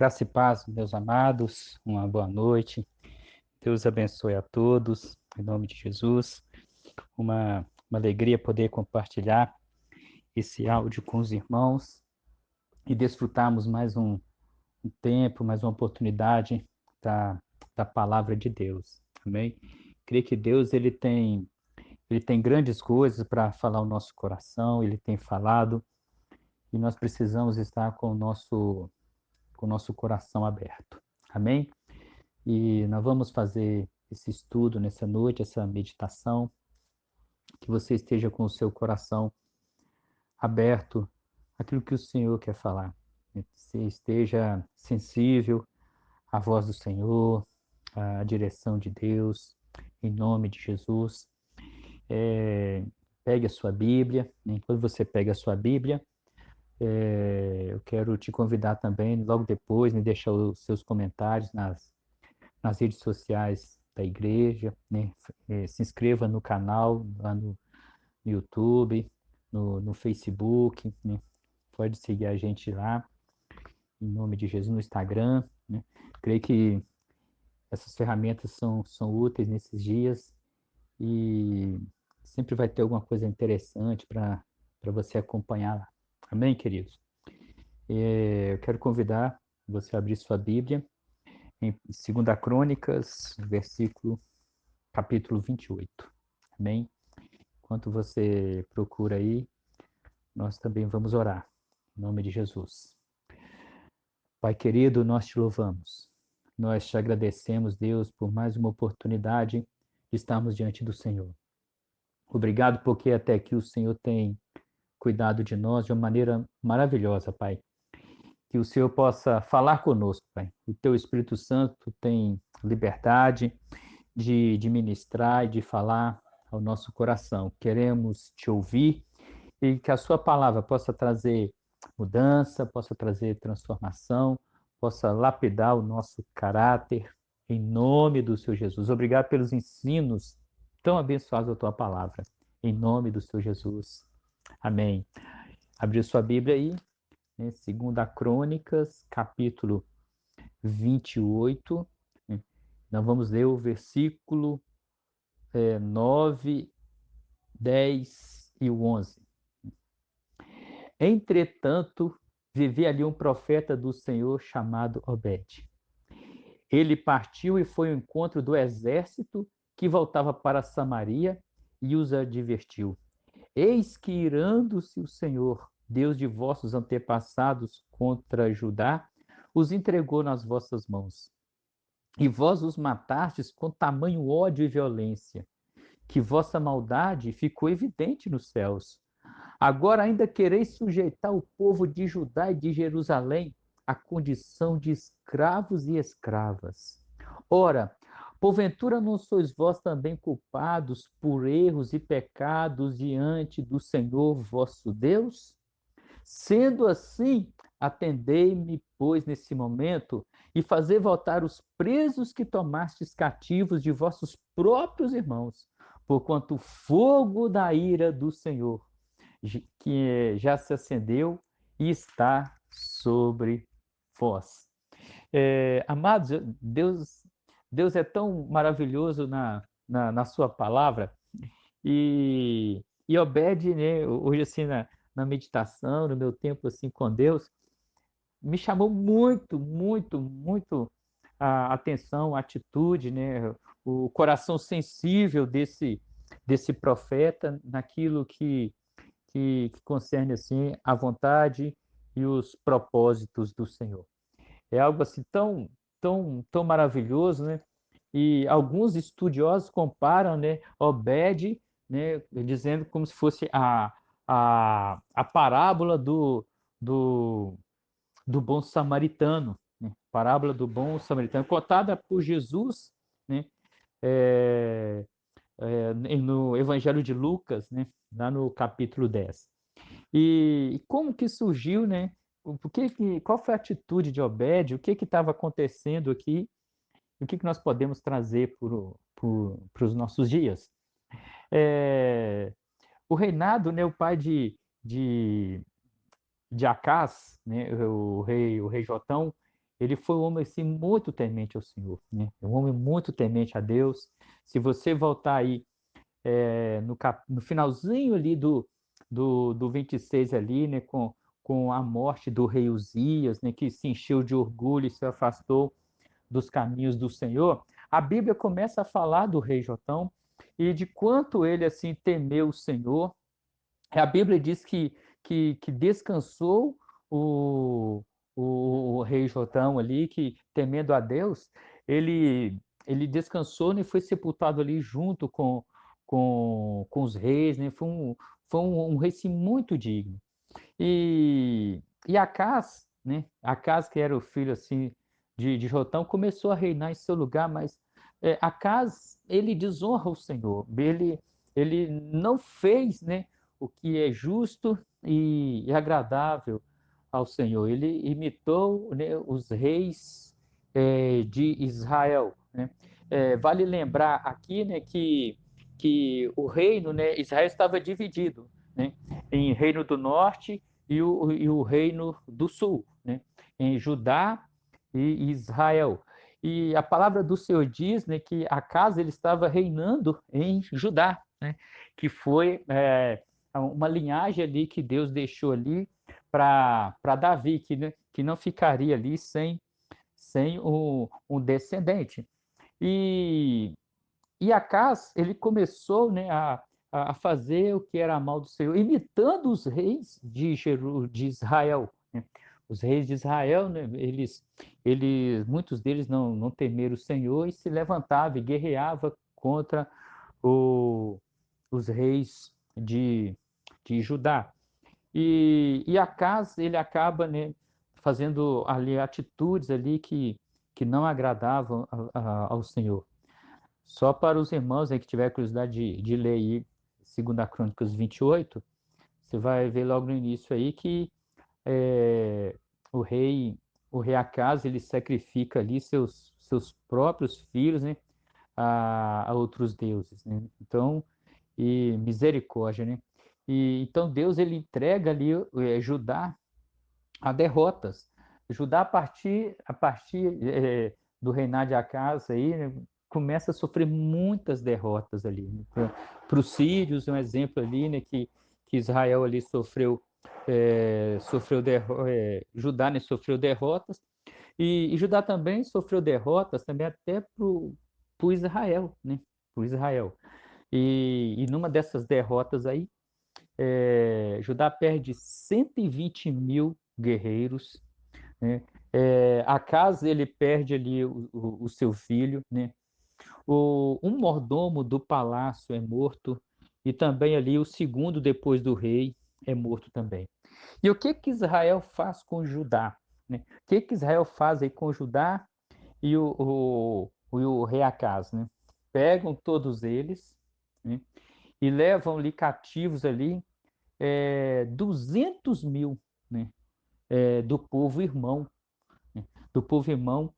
Graça e paz, meus amados, uma boa noite. Deus abençoe a todos, em nome de Jesus. Uma alegria poder compartilhar esse áudio com os irmãos e desfrutarmos mais um tempo, mais uma oportunidade da, da palavra de Deus. Amém? Creio que Deus ele tem grandes coisas para falar ao nosso coração, ele tem falado e nós precisamos estar com o nosso coração aberto. Amém? E nós vamos fazer esse estudo nessa noite, essa meditação, que você esteja com o seu coração aberto àquilo que o Senhor quer falar. Que você esteja sensível à voz do Senhor, à direção de Deus, em nome de Jesus. Pegue a sua Bíblia. Enquanto você pega a sua Bíblia, eu quero te convidar também, logo depois, me deixar os seus comentários nas redes sociais da igreja, né? Se inscreva no canal, lá no YouTube, no Facebook, né? Pode seguir a gente lá, em nome de Jesus, no Instagram, né? Creio que essas ferramentas são úteis nesses dias e sempre vai ter alguma coisa interessante para você acompanhar lá. Amém, queridos? Eu quero convidar você a abrir sua Bíblia em 2 Crônicas, capítulo 28. Amém? Enquanto você procura aí, nós também vamos orar. Em nome de Jesus. Pai querido, nós te louvamos. Nós te agradecemos, Deus, por mais uma oportunidade de estarmos diante do Senhor. Obrigado porque até aqui o Senhor tem cuidado de nós de uma maneira maravilhosa, Pai. Que o Senhor possa falar conosco, Pai. O teu Espírito Santo tem liberdade de ministrar e de falar ao nosso coração. Queremos te ouvir e que a sua palavra possa trazer mudança, possa trazer transformação, possa lapidar o nosso caráter, em nome do Senhor Jesus. Obrigado pelos ensinos tão abençoados da tua palavra, em nome do Senhor Jesus. Amém. Abriu sua Bíblia aí, né? 2 Crônicas, capítulo 28. Né? Nós vamos ler o versículo 9, 10 e o 11. Entretanto, vivia ali um profeta do Senhor chamado Obed. Ele partiu e foi ao encontro do exército que voltava para Samaria e os advertiu. Eis que, irando-se o Senhor, Deus de vossos antepassados contra Judá, os entregou nas vossas mãos. E vós os matastes com tamanho ódio e violência, que vossa maldade ficou evidente nos céus. Agora ainda quereis sujeitar o povo de Judá e de Jerusalém à condição de escravos e escravas. Ora, porventura não sois vós também culpados por erros e pecados diante do Senhor vosso Deus? Sendo assim, atendei-me, pois, nesse momento, e fazei voltar os presos que tomastes cativos de vossos próprios irmãos, porquanto o fogo da ira do Senhor que já se acendeu e está sobre vós. Amados, Deus é tão maravilhoso na sua palavra e Obed, né, hoje assim na meditação, no meu tempo assim com Deus, me chamou muito, muito, muito a atenção, a atitude, né, o coração sensível desse profeta naquilo que concerne assim a vontade e os propósitos do Senhor. É algo assim tão maravilhoso, né? E alguns estudiosos comparam, né, Obed, né, dizendo como se fosse a parábola do, do bom samaritano, né? Parábola do bom samaritano, contada por Jesus, né? É, no Evangelho de Lucas, né? Lá no capítulo 10. E como que surgiu, né? Qual foi a atitude de Obed? O que estava acontecendo aqui? E o que nós podemos trazer para os nossos dias? É, o reinado, né, o pai de Acás, né, o rei Jotão, ele foi um homem assim, muito temente ao Senhor, né? Um homem muito temente a Deus. Se você voltar aí no finalzinho ali do 26 ali, né, com a morte do rei Uzias, né, que se encheu de orgulho e se afastou dos caminhos do Senhor, a Bíblia começa a falar do rei Jotão e de quanto ele assim temeu o Senhor. A Bíblia diz que descansou o, o rei Jotão ali, que temendo a Deus, ele, ele descansou, né, e foi sepultado ali junto com os reis, né? Foi um rei sim, muito digno. E Acaz, né? Acaz, que era o filho assim de Jotão, começou a reinar em seu lugar, mas Acaz, ele desonra o Senhor. Ele não fez, né, o que é justo e agradável ao Senhor. Ele imitou, né, os reis de Israel, né? Vale lembrar aqui, né, que o reino, né, Israel estava dividido, né, em reino do norte e o reino do sul, né? Em Judá e Israel. E a palavra do Senhor diz, né, que Acaz ele estava reinando em Judá, né? Que foi uma linhagem ali que Deus deixou ali para Davi, que não ficaria ali sem um descendente. E, e Acaz, ele começou, né, a fazer o que era mal do Senhor, imitando os reis de Israel, né? Os reis de Israel, né, muitos deles não temeram o Senhor e se levantavam e guerreavam contra o, os reis de Judá. E Acaz, ele acaba, né, fazendo ali atitudes ali que não agradavam ao Senhor. Só para os irmãos aí que tiver curiosidade de ler aí 2 Crônicas 28, você vai ver logo no início aí que é, o rei o rei Acaz, ele sacrifica ali seus próprios filhos, né, a outros deuses, né? Então, e misericórdia, né? E então Deus ele entrega ali Judá a derrotas. Judá a partir do reinado de Acaz aí, né, começa a sofrer muitas derrotas ali, né? Para os sírios, um exemplo ali, né, que Israel ali Judá, né, sofreu derrotas e Judá também sofreu derrotas também até para o Israel, né? Pro Israel. E numa dessas derrotas aí, Judá perde 120 mil guerreiros, né? Acas ele perde ali o seu filho, né? Um mordomo do palácio é morto e também ali o segundo depois do rei é morto também. E o que Israel faz com Judá, né? O que Israel faz aí com Judá e o rei Acaz, né? Pegam todos eles, né, e levam ali cativos ali 200 mil, né, do povo irmão, né, do povo irmão,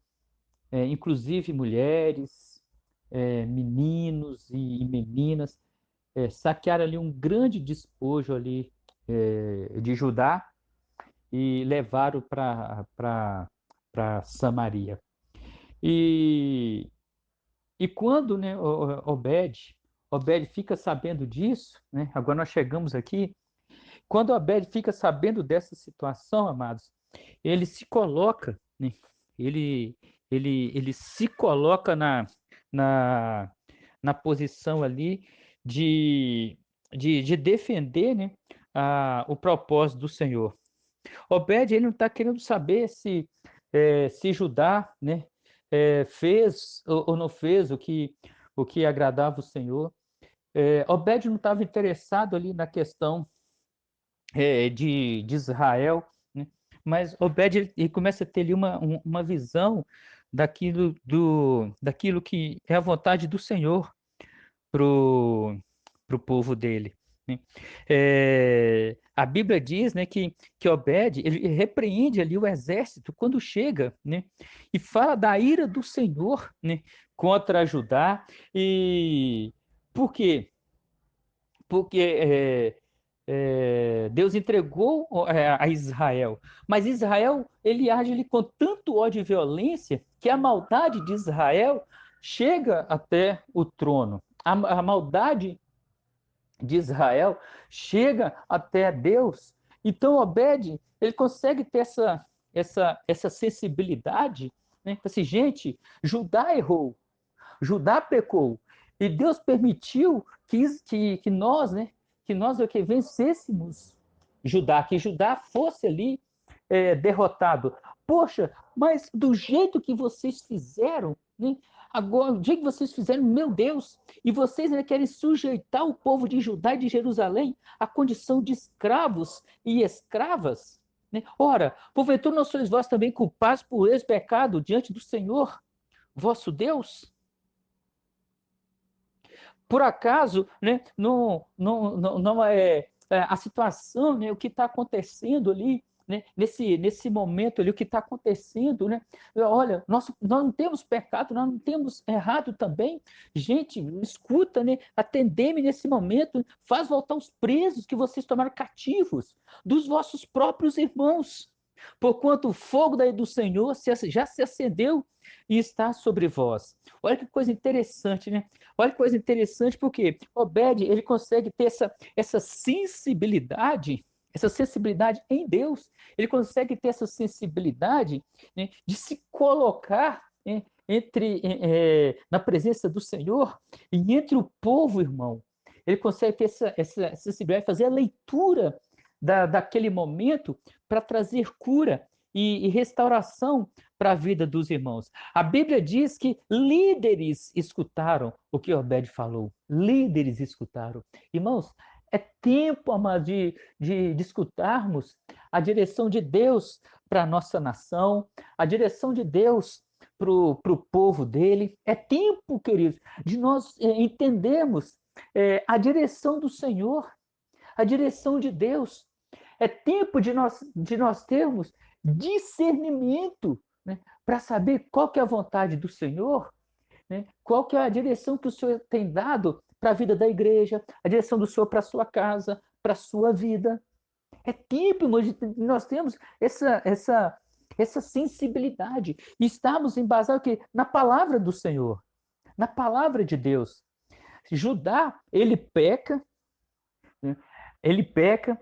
inclusive mulheres, meninos e meninas, saquearam ali um grande despojo ali de Judá e levaram para Samaria. E, e quando, né, Obed fica sabendo disso, né, agora nós chegamos aqui, quando Obed fica sabendo dessa situação, amados, ele se coloca, né, ele, ele se coloca na, na posição ali de, de defender, né, o propósito do Senhor. Obed, ele não está querendo saber se Judá, né, fez ou não fez o que agradava o Senhor. Obed não estava interessado ali na questão de Israel, né? Mas Obed ele começa a ter ali uma visão daquilo que é a vontade do Senhor para o povo dele, né? A Bíblia diz, né, que Obed ele repreende ali o exército quando chega, né, e fala da ira do Senhor, né, contra Judá. E por quê? Porque Deus entregou a Israel, mas Israel ele age ali com tanto ódio e violência que a maldade de Israel chega até o trono. A maldade de Israel chega até Deus. Então Obed ele consegue ter essa sensibilidade, né? Assim, gente, Judá errou, Judá pecou. E Deus permitiu que nós, né, que vencêssemos Judá, que Judá fosse ali derrotado. Poxa, mas do jeito que vocês fizeram, né, agora, do jeito que vocês fizeram, meu Deus, e vocês ainda querem sujeitar o povo de Judá e de Jerusalém à condição de escravos e escravas? Né? Ora, porventura não sois vós também culpados por esse pecado diante do Senhor, vosso Deus? Por acaso, né, não é a situação, né, o que está acontecendo ali, né, nesse momento ali, o que está acontecendo, né? Olha, nós não temos pecado, nós não temos errado também. Gente, escuta, né? Atendei-me nesse momento, faz voltar os presos que vocês tomaram cativos dos vossos próprios irmãos. Porquanto o fogo daí do Senhor já se acendeu e está sobre vós. Olha que coisa interessante, né? Olha que coisa interessante, porque Obed, ele consegue ter essa sensibilidade em Deus, ele consegue ter essa sensibilidade, né, de se colocar, né, na presença do Senhor e entre o povo, irmão. Ele consegue ter essa sensibilidade, fazer a leitura daquele momento para trazer cura e restauração para a vida dos irmãos. A Bíblia diz que líderes escutaram o que Obed falou. Líderes escutaram. Irmãos, é tempo, amados, de escutarmos a direção de Deus para a nossa nação, a direção de Deus para o povo dele. É tempo, queridos, de nós entendermos a direção do Senhor, a direção de Deus. É tempo de nós termos discernimento, né, para saber qual que é a vontade do Senhor, né, qual que é a direção que o Senhor tem dado para a vida da igreja, a direção do Senhor para a sua casa, para a sua vida. É tempo, irmãos, de nós temos essa sensibilidade e estamos embasados na palavra do Senhor, na palavra de Deus. Judá, né, ele peca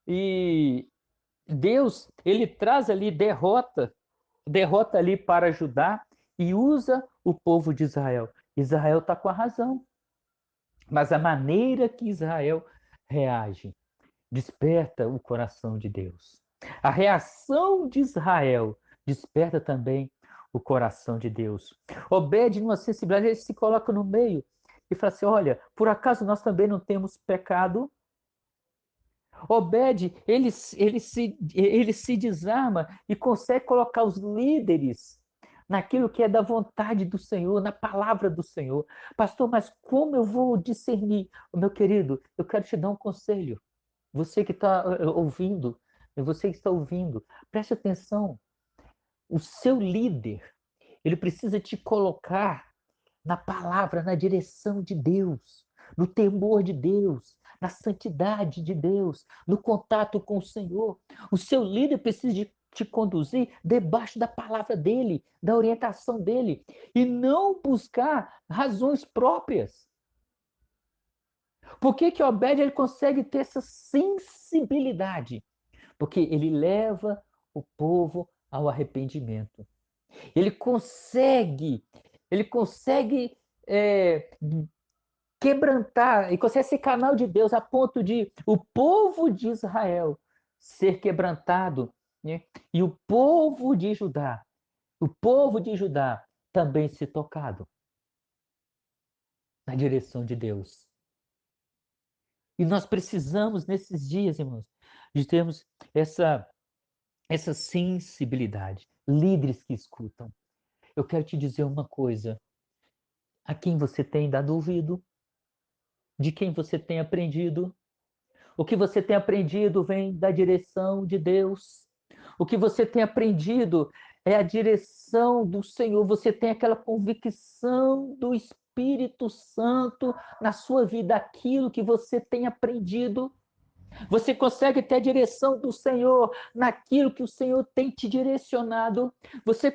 e Deus, ele traz ali derrota ali para Judá e usa o povo de Israel. Israel está com a razão, mas a maneira que Israel reage desperta o coração de Deus. A reação de Israel desperta também o coração de Deus. Obed, numa sensibilidade, ele se coloca no meio e fala assim: olha, por acaso nós também não temos pecado? Obed, ele se desarma e consegue colocar os líderes naquilo que é da vontade do Senhor, na palavra do Senhor. Pastor, mas como eu vou discernir? Meu querido, eu quero te dar um conselho. Você que está ouvindo, você que está ouvindo, preste atenção. O seu líder, ele precisa te colocar na palavra, na direção de Deus, no temor de Deus, na santidade de Deus, no contato com o Senhor. O seu líder precisa de te conduzir debaixo da palavra dele, da orientação dele, e não buscar razões próprias. Por que que Obed ele consegue ter essa sensibilidade? Porque ele leva o povo ao arrependimento. Ele consegue, ele consegue quebrantar, e consegue ser canal de Deus a ponto de o povo de Israel ser quebrantado, né? E o povo de Judá também ser tocado na direção de Deus. E nós precisamos, nesses dias, irmãos, de termos essa sensibilidade. Líderes que escutam. Eu quero te dizer uma coisa. A quem você tem dado ouvido? De quem você tem aprendido? O que você tem aprendido vem da direção de Deus. O que você tem aprendido é a direção do Senhor. Você tem aquela convicção do Espírito Santo na sua vida, aquilo que você tem aprendido. Você consegue ter a direção do Senhor naquilo que o Senhor tem te direcionado. Você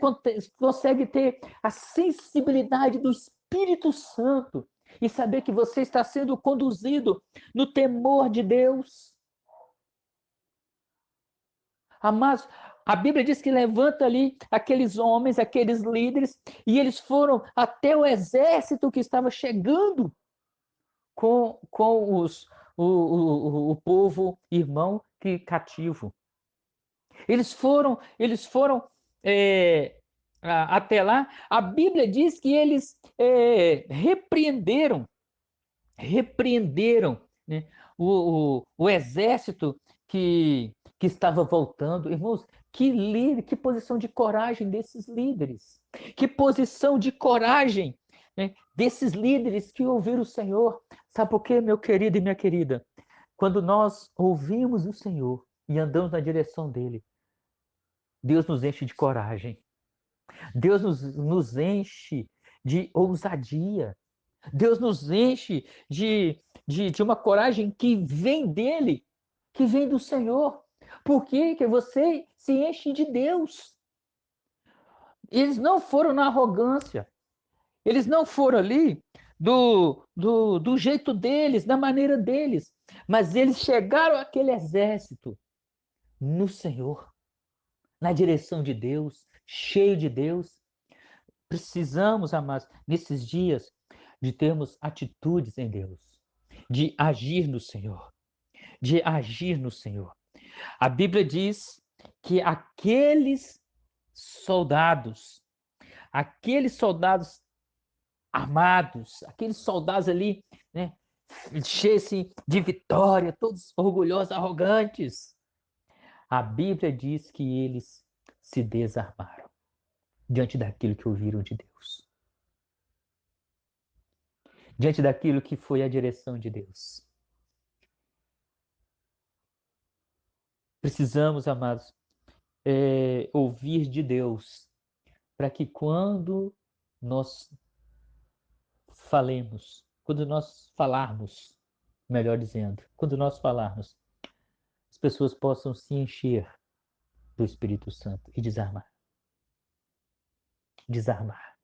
consegue ter a sensibilidade do Espírito Santo e saber que você está sendo conduzido no temor de Deus. Amados, a Bíblia diz que levanta ali aqueles homens, aqueles líderes, e eles foram até o exército que estava chegando com o povo irmão que cativo. Eles foram até lá. A Bíblia diz que eles repreenderam, né, o exército que estava voltando. Irmãos, que líder, que posição de coragem desses líderes, que posição de coragem, né, desses líderes que ouviram o Senhor. Sabe por quê, meu querido e minha querida? Quando nós ouvimos o Senhor e andamos na direção dele, Deus nos enche de coragem. Deus nos enche de ousadia. Deus nos enche de uma coragem que vem dele, que vem do Senhor. Por quê? Que você se enche de Deus. Eles não foram na arrogância. Eles não foram ali do jeito deles, da maneira deles. Mas eles chegaram àquele exército no Senhor, na direção de Deus, cheio de Deus. Precisamos, amados, nesses dias, de termos atitudes em Deus, de agir no Senhor, de agir no Senhor. A Bíblia diz que aqueles soldados armados, aqueles soldados ali, né, cheios de vitória, todos orgulhosos, arrogantes, a Bíblia diz que eles se desarmaram diante daquilo que ouviram de Deus, diante daquilo que foi a direção de Deus. Precisamos, amados, ouvir de Deus, para que quando nós quando nós falarmos, melhor dizendo, quando nós falarmos, as pessoas possam se encher do Espírito Santo e desarmar. Desarmar.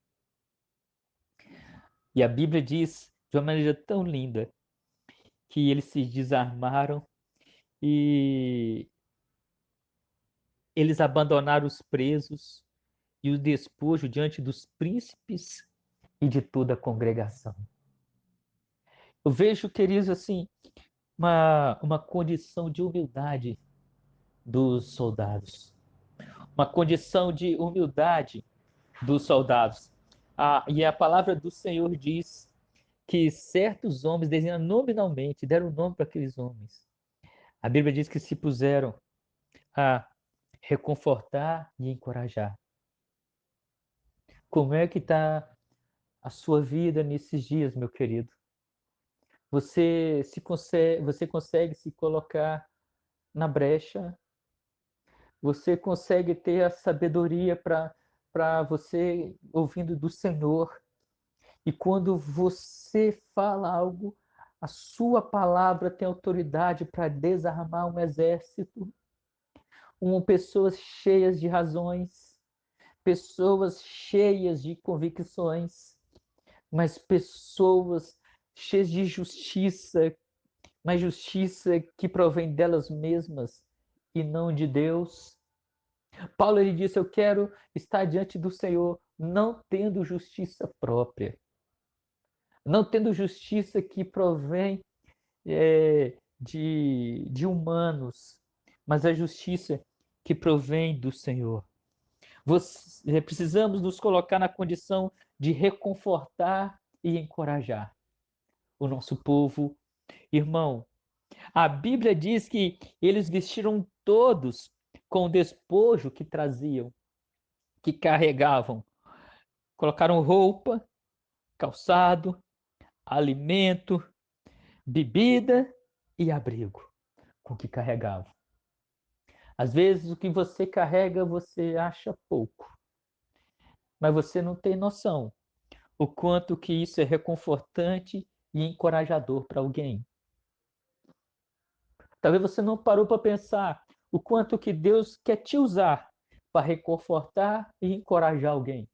E a Bíblia diz de uma maneira tão linda que eles se desarmaram e eles abandonaram os presos e o despojo diante dos príncipes e de toda a congregação. Eu vejo, queridos, assim, uma condição de humildade dos soldados. Uma condição de humildade dos soldados. E a palavra do Senhor diz que certos homens, desenham nominalmente, deram nome para aqueles homens. A Bíblia diz que se puseram a reconfortar e encorajar. Como é que está a sua vida nesses dias, meu querido? Você consegue se colocar na brecha? Você consegue ter a sabedoria para você ouvindo do Senhor? E quando você fala algo, a sua palavra tem autoridade para desarmar um exército, pessoas cheias de razões, pessoas cheias de convicções, mas pessoas cheias de justiça, mas justiça que provém delas mesmas e não de Deus. Paulo ele disse: eu quero estar diante do Senhor não tendo justiça própria, não tendo justiça que provém de humanos, mas a justiça que provém do Senhor. Precisamos nos colocar na condição de reconfortar e encorajar o nosso povo. Irmão, a Bíblia diz que eles vestiram todos com o despojo que traziam, que carregavam. Colocaram roupa, calçado, alimento, bebida e abrigo com que carregavam. Às vezes o que você carrega você acha pouco, mas você não tem noção o quanto que isso é reconfortante e encorajador para alguém. Talvez você não parou para pensar o quanto que Deus quer te usar para reconfortar e encorajar alguém.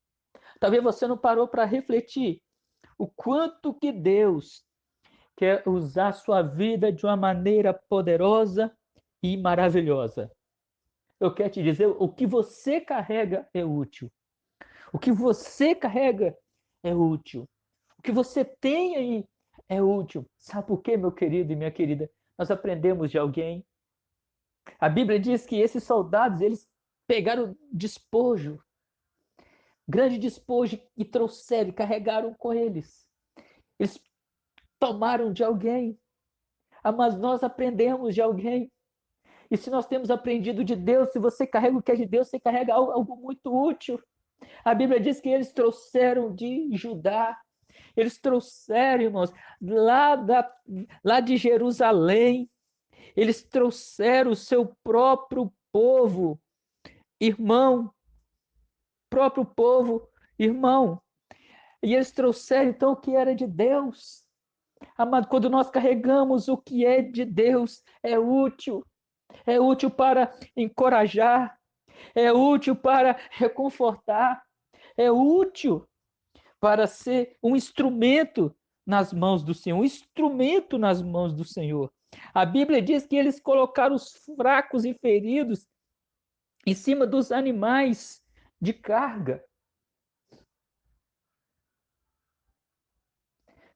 Talvez você não parou para refletir o quanto que Deus quer usar a sua vida de uma maneira poderosa e maravilhosa. Eu quero te dizer, o que você carrega é útil. O que você carrega é útil. O que você tem aí é útil. Sabe por quê, meu querido e minha querida? Nós aprendemos de alguém. A Bíblia diz que esses soldados, eles pegaram despojo, grande despojo, e trouxeram, e carregaram com eles. Eles tomaram de alguém. Mas nós aprendemos de alguém. E se nós temos aprendido de Deus, se você carrega o que é de Deus, você carrega algo muito útil. A Bíblia diz que eles trouxeram de Judá, eles trouxeram, irmãos, lá de Jerusalém, eles trouxeram o seu próprio povo, irmão, próprio povo, irmão. E eles trouxeram então o que era de Deus. Amado, quando nós carregamos o que é de Deus, é útil para encorajar, é útil para reconfortar, é útil para ser um instrumento nas mãos do Senhor, um instrumento nas mãos do Senhor. A Bíblia diz que eles colocaram os fracos e feridos em cima dos animais de carga.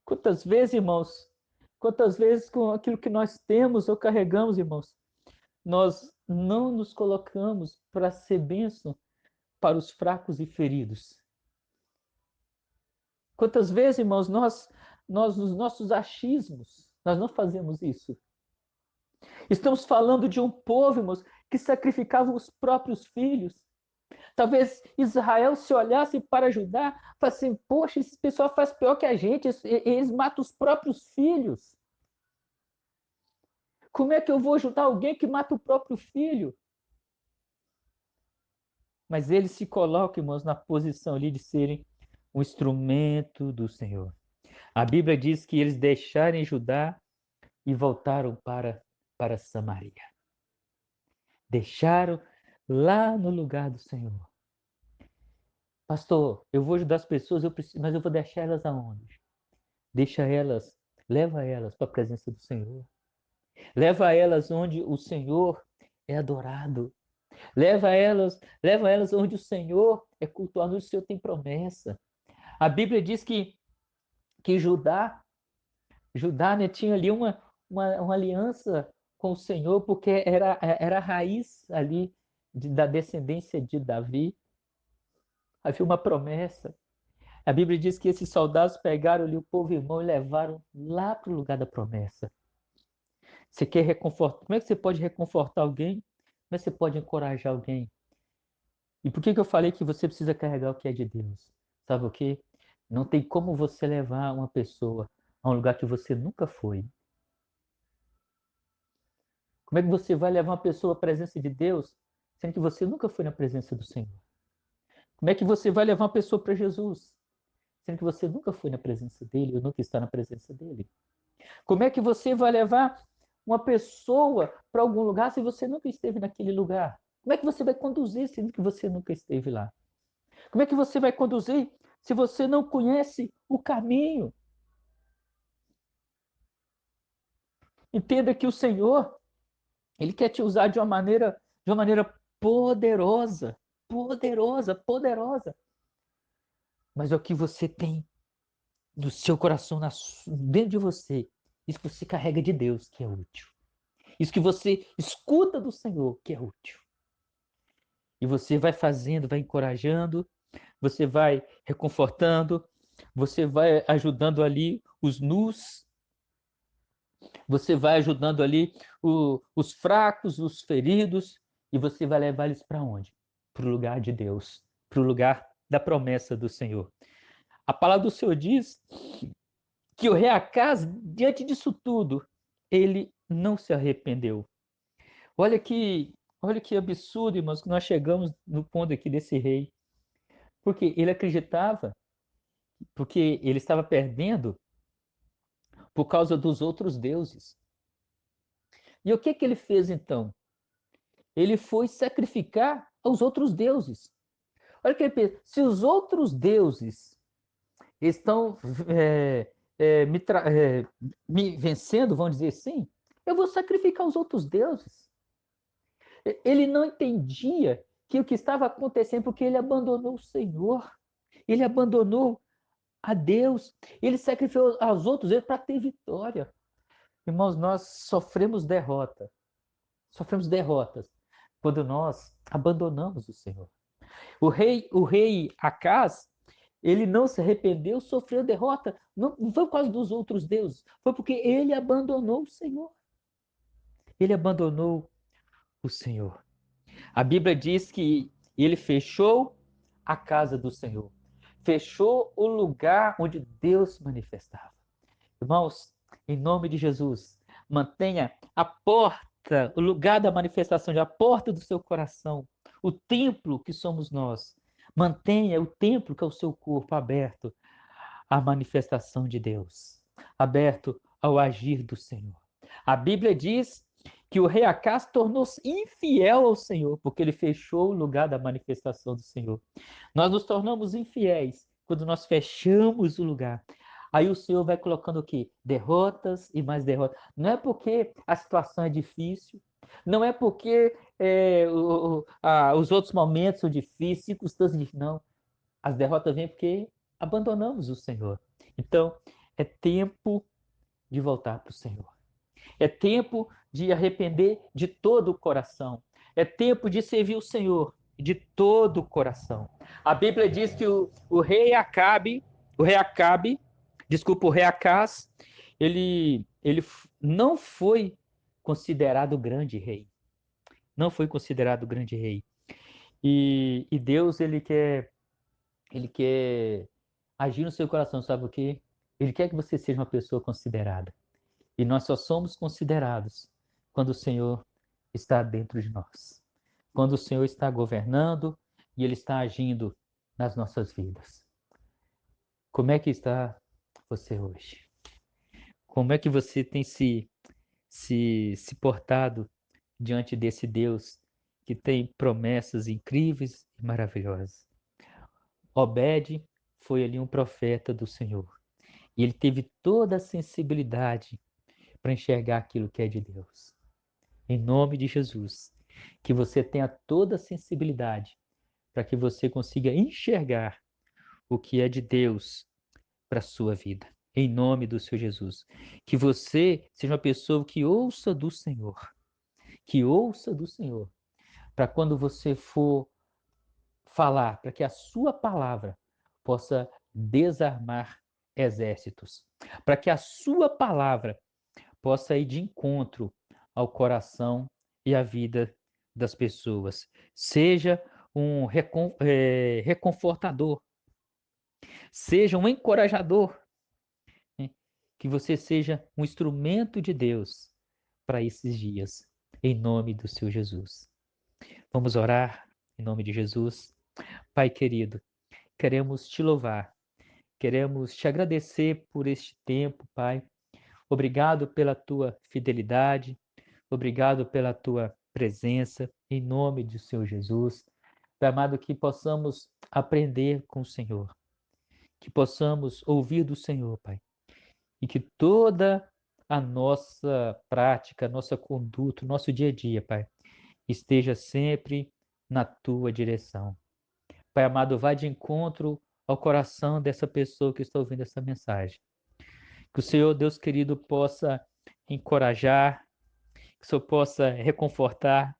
Quantas vezes, irmãos, quantas vezes com aquilo que nós temos ou carregamos, irmãos, nós não nos colocamos para ser bênção para os fracos e feridos. Quantas vezes, irmãos, nós nos nossos achismos, nós não fazemos isso. Estamos falando de um povo, irmãos, que sacrificava os próprios filhos. Talvez Israel se olhasse para ajudar, falasse assim, poxa, esse pessoal faz pior que a gente, eles matam os próprios filhos. Como é que eu vou ajudar alguém que mata o próprio filho? Mas eles se colocam, irmãos, na posição ali de serem um instrumento do Senhor. A Bíblia diz que eles deixaram Judá e voltaram para Samaria. Deixaram lá no lugar do Senhor. Pastor, eu vou ajudar as pessoas, mas eu vou deixar elas aonde? Deixa elas, leva elas para a presença do Senhor. Leva elas onde o Senhor é adorado. Leva elas onde o Senhor é cultuado, onde o Senhor tem promessa. A Bíblia diz que Judá, né, tinha ali uma aliança com o Senhor, porque era a raiz ali da descendência de Davi. Havia uma promessa. A Bíblia diz que esses soldados pegaram ali o povo irmão e levaram lá para o lugar da promessa. Você quer reconfortar? Como é que você pode reconfortar alguém? Como é que você pode encorajar alguém? E por que eu falei que você precisa carregar o que é de Deus? Sabe o quê? Não tem como você levar uma pessoa a um lugar que você nunca foi. Como é que você vai levar uma pessoa à presença de Deus, sendo que você nunca foi na presença do Senhor? Como é que você vai levar uma pessoa para Jesus, sendo que você nunca foi na presença dele ou nunca está na presença dele? Como é que você vai levar uma pessoa para algum lugar se você nunca esteve naquele lugar? Como é que você vai conduzir sendo que você nunca esteve lá? Como é que você vai conduzir se você não conhece o caminho? Entenda que o Senhor, ele quer te usar de uma maneira poderosa, poderosa, poderosa. Mas é o que você tem no seu coração, dentro de você, isso que você carrega de Deus, que é útil. Isso que você escuta do Senhor, que é útil. E você vai fazendo, vai encorajando, você vai reconfortando, você vai ajudando ali os nus, você vai ajudando ali os fracos, os feridos, e você vai levar eles para onde? Para o lugar de Deus, para o lugar da promessa do Senhor. A palavra do Senhor diz que o rei Acaz, diante disso tudo, ele não se arrependeu. Olha que, olha que absurdo, irmãos, que nós chegamos no ponto aqui desse rei. Porque ele acreditava, porque ele estava perdendo por causa dos outros deuses. E o que ele fez então? Ele foi sacrificar aos outros deuses. Olha o que ele pensa, se os outros deuses estão me vencendo, vamos dizer assim, eu vou sacrificar os outros deuses. Ele não entendia que o que estava acontecendo porque ele abandonou o Senhor, ele abandonou a Deus, ele sacrificou aos outros para ter vitória. Irmãos, nós sofremos derrotas quando nós abandonamos o Senhor. O rei Acaz, ele não se arrependeu, sofreu derrota, não foi por causa dos outros deuses, foi porque ele abandonou o Senhor. Ele abandonou o Senhor. A Bíblia diz que ele fechou a casa do Senhor, fechou o lugar onde Deus se manifestava. Irmãos, em nome de Jesus, mantenha a porta, o lugar da manifestação, a porta do seu coração, o templo que somos nós. Mantenha o templo que é o seu corpo aberto à manifestação de Deus, aberto ao agir do Senhor. A Bíblia diz que o rei Acaz tornou-se infiel ao Senhor, porque ele fechou o lugar da manifestação do Senhor. Nós nos tornamos infiéis quando nós fechamos o lugar. Aí o Senhor vai colocando o quê? Derrotas e mais derrotas. Não é porque a situação é difícil, não é porque os outros momentos são difíceis, circunstâncias difíceis, não. As derrotas vêm porque abandonamos o Senhor. Então, é tempo de voltar para o Senhor. É tempo de arrepender de todo o coração. É tempo de servir o Senhor de todo o coração. A Bíblia diz que o rei Acabe, o rei Acaz, ele não foi considerado grande rei. Não foi considerado grande rei. E Deus, ele quer agir no seu coração, sabe o quê? Ele quer que você seja uma pessoa considerada. E nós só somos considerados quando o Senhor está dentro de nós. Quando o Senhor está governando e Ele está agindo nas nossas vidas. Como é que está você hoje? Como é que você tem se portado diante desse Deus que tem promessas incríveis e maravilhosas? Obed foi ali um profeta do Senhor. E ele teve toda a sensibilidade para enxergar aquilo que é de Deus. Em nome de Jesus, que você tenha toda a sensibilidade para que você consiga enxergar o que é de Deus para a sua vida. Em nome do Senhor Jesus. Que você seja uma pessoa que ouça do Senhor. Que ouça do Senhor. Para quando você for falar, para que a sua palavra possa desarmar exércitos. Para que a sua palavra possa ir de encontro ao coração e à vida das pessoas. Seja um reconfortador, seja um encorajador, né? Que você seja um instrumento de Deus para esses dias, em nome do Senhor Jesus. Vamos orar em nome de Jesus. Pai querido, queremos te louvar, queremos te agradecer por este tempo, Pai. Obrigado pela tua fidelidade, obrigado pela tua presença, em nome do Senhor Jesus. Pai amado, que possamos aprender com o Senhor, que possamos ouvir do Senhor, Pai, e que toda a nossa prática, nossa conduta, nosso dia a dia, Pai, esteja sempre na tua direção. Pai amado, vai de encontro ao coração dessa pessoa que está ouvindo essa mensagem. Que o Senhor, Deus querido, possa encorajar, que o Senhor possa reconfortar,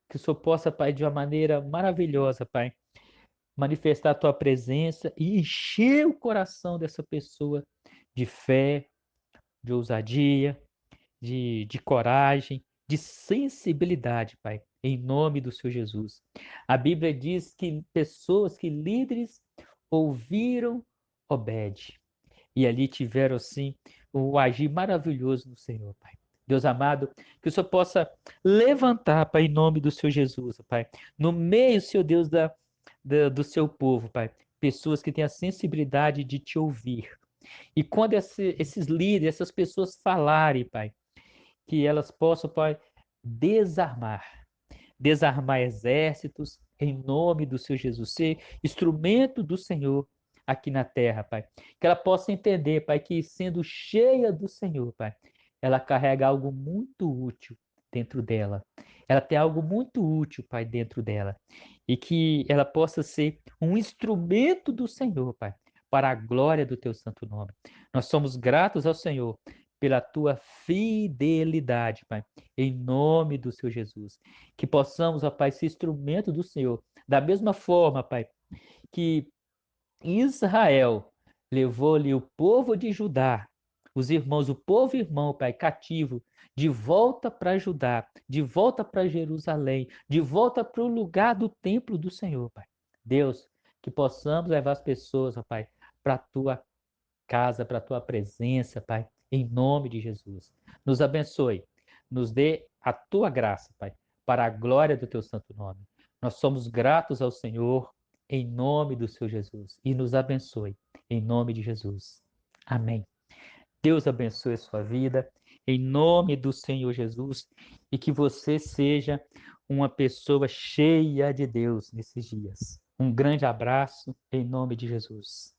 que o Senhor possa, Pai, de uma maneira maravilhosa, Pai, manifestar a tua presença e encher o coração dessa pessoa de fé, de ousadia, de coragem, de sensibilidade, Pai, em nome do Senhor Jesus. A Bíblia diz que pessoas, que líderes ouviram Obed e ali tiveram, assim, o agir maravilhoso do Senhor, Pai. Deus amado, que o Senhor possa levantar, Pai, em nome do Senhor Jesus, Pai, no meio, Senhor Deus, do seu povo, Pai, pessoas que têm a sensibilidade de te ouvir. E quando esses líderes, essas pessoas falarem, Pai, que elas possam, Pai, desarmar, desarmar exércitos em nome do Senhor Jesus, ser instrumento do Senhor aqui na terra, Pai. Que ela possa entender, Pai, que sendo cheia do Senhor, Pai, ela carrega algo muito útil dentro dela. Ela tem algo muito útil, Pai, dentro dela. E que ela possa ser um instrumento do Senhor, Pai, para a glória do teu santo nome. Nós somos gratos ao Senhor pela tua fidelidade, Pai, em nome do Senhor Jesus. Que possamos, ó Pai, ser instrumento do Senhor. Da mesma forma, Pai, que Israel levou-lhe o povo de Judá, os irmãos, o povo irmão, Pai, cativo, de volta para Judá, de volta para Jerusalém, de volta para o lugar do templo do Senhor, Pai. Deus, que possamos levar as pessoas, ó Pai, para a tua casa, para a tua presença, Pai, em nome de Jesus. Nos abençoe, nos dê a tua graça, Pai, para a glória do teu santo nome. Nós somos gratos ao Senhor em nome do Senhor Jesus e nos abençoe em nome de Jesus. Amém. Deus abençoe a sua vida em nome do Senhor Jesus e que você seja uma pessoa cheia de Deus nesses dias. Um grande abraço em nome de Jesus.